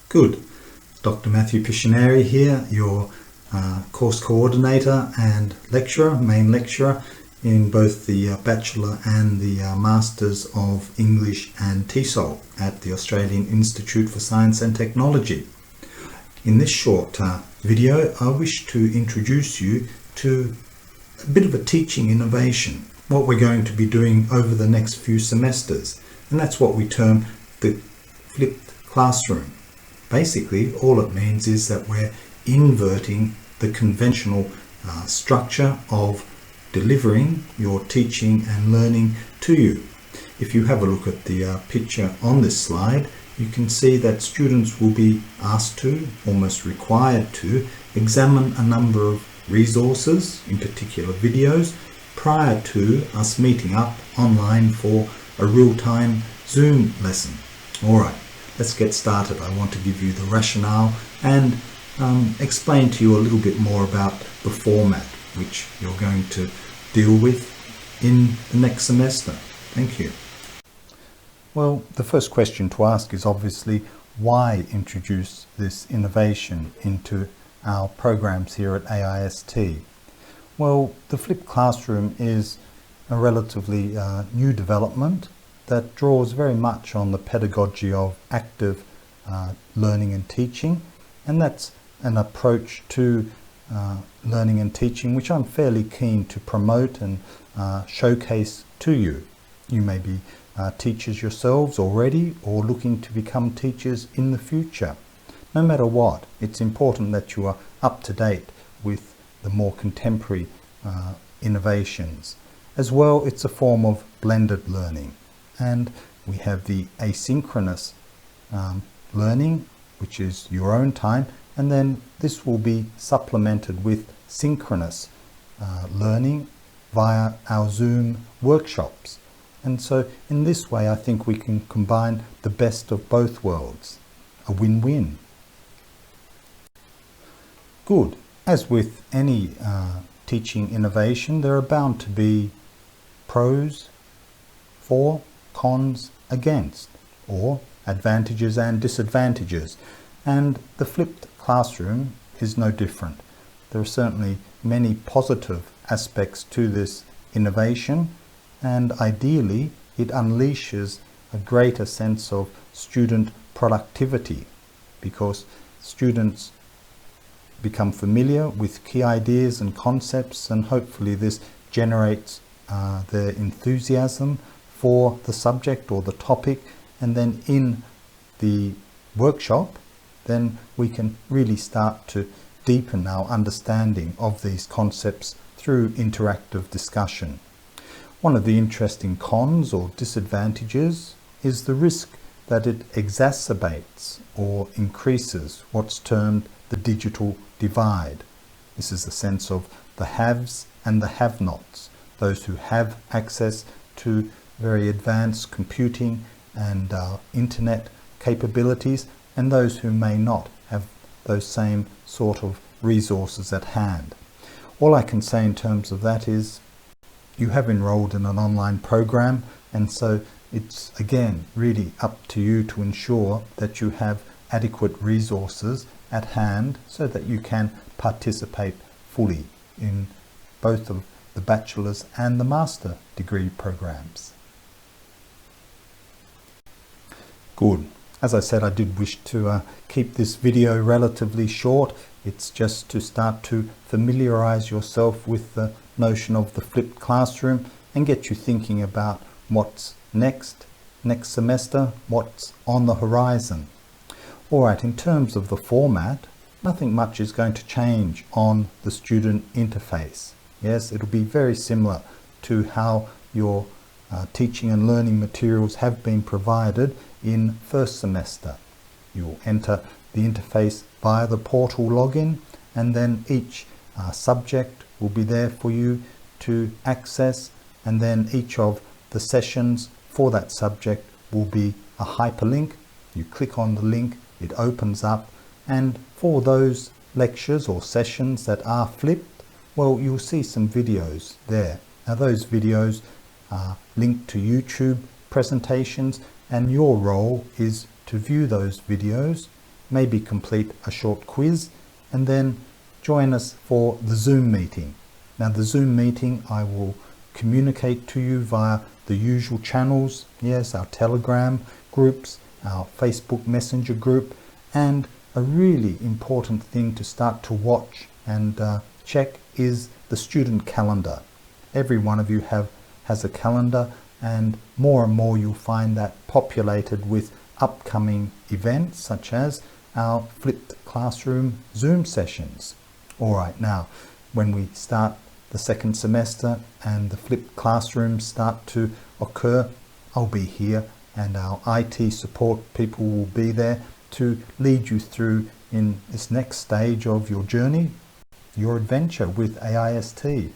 Good. Dr. Matthew Piscineri here, your course coordinator and lecturer, main lecturer in both the Bachelor and the Masters of English and TESOL at the Australian Institute for Science and Technology. In this short video, I wish to introduce you to a bit of a teaching innovation, what we're going to be doing over the next few semesters, and that's what we term the flipped classroom. Basically, all it means is that we're inverting the conventional structure of delivering your teaching and learning to you. If you have a look at the picture on this slide, you can see that students will be asked to, almost required to, examine a number of resources, in particular videos, prior to us meeting up online for a real-time Zoom lesson. Alright, let's get started. I want to give you the rationale and explain to you a little bit more about the format which you're going to deal with in the next semester. Thank you. Well, the first question to ask is obviously, why introduce this innovation into our programs here at AIST? Well, the flipped classroom is a relatively new development that draws very much on the pedagogy of active learning and teaching, and that's an approach to learning and teaching which I'm fairly keen to promote and showcase to you. You may be teachers yourselves already or looking to become teachers in the future. No matter what, it's important that you are up to date with the more contemporary innovations. As well, it's a form of blended learning. And we have the asynchronous learning, which is your own time, and then this will be supplemented with synchronous learning via our Zoom workshops. And so in this way, I think we can combine the best of both worlds, a win-win. Good. As with any teaching innovation, there are bound to be pros for, cons against, or advantages and disadvantages. And the flipped classroom is no different. There are certainly many positive aspects to this innovation, and ideally it unleashes a greater sense of student productivity because students become familiar with key ideas and concepts, and hopefully this generates their enthusiasm for the subject or the topic, and then in the workshop then we can really start to deepen our understanding of these concepts through interactive discussion. One of the interesting cons or disadvantages is the risk that it exacerbates or increases what's termed the digital divide. This is the sense of the haves and the have-nots, those who have access to very advanced computing and internet capabilities, and those who may not have those same sort of resources at hand. All I can say in terms of that is you have enrolled in an online program, and so it's again really up to you to ensure that you have adequate resources at hand so that you can participate fully in both of the bachelor's and the master degree programs. Good. As I said, I did wish to keep this video relatively short. It's just to start to familiarize yourself with the notion of the flipped classroom and get you thinking about what's next semester, what's on the horizon. Alright, in terms of the format, nothing much is going to change on the student interface. Yes, it'll be very similar to how your teaching and learning materials have been provided in first semester. You'll enter the interface via the portal login, and then each subject will be there for you to access, and then each of the sessions for that subject will be a hyperlink. You click on the link, it opens up, and for those lectures or sessions that are flipped, well, you'll see some videos there. Now those videos are linked to YouTube presentations, and your role is to view those videos maybe complete a short quiz, and then join us for the Zoom meeting. Now the Zoom meeting I will communicate to you via the usual channels, yes, our Telegram groups, our Facebook Messenger group, and a really important thing to start to watch and check is the student calendar. Every one of you has a calendar, and more you'll find that populated with upcoming events such as our flipped classroom Zoom sessions. Alright, now when we start the second semester and the flipped classrooms start to occur, I'll be here and our IT support people will be there to lead you through in this next stage of your journey, your adventure with AIST.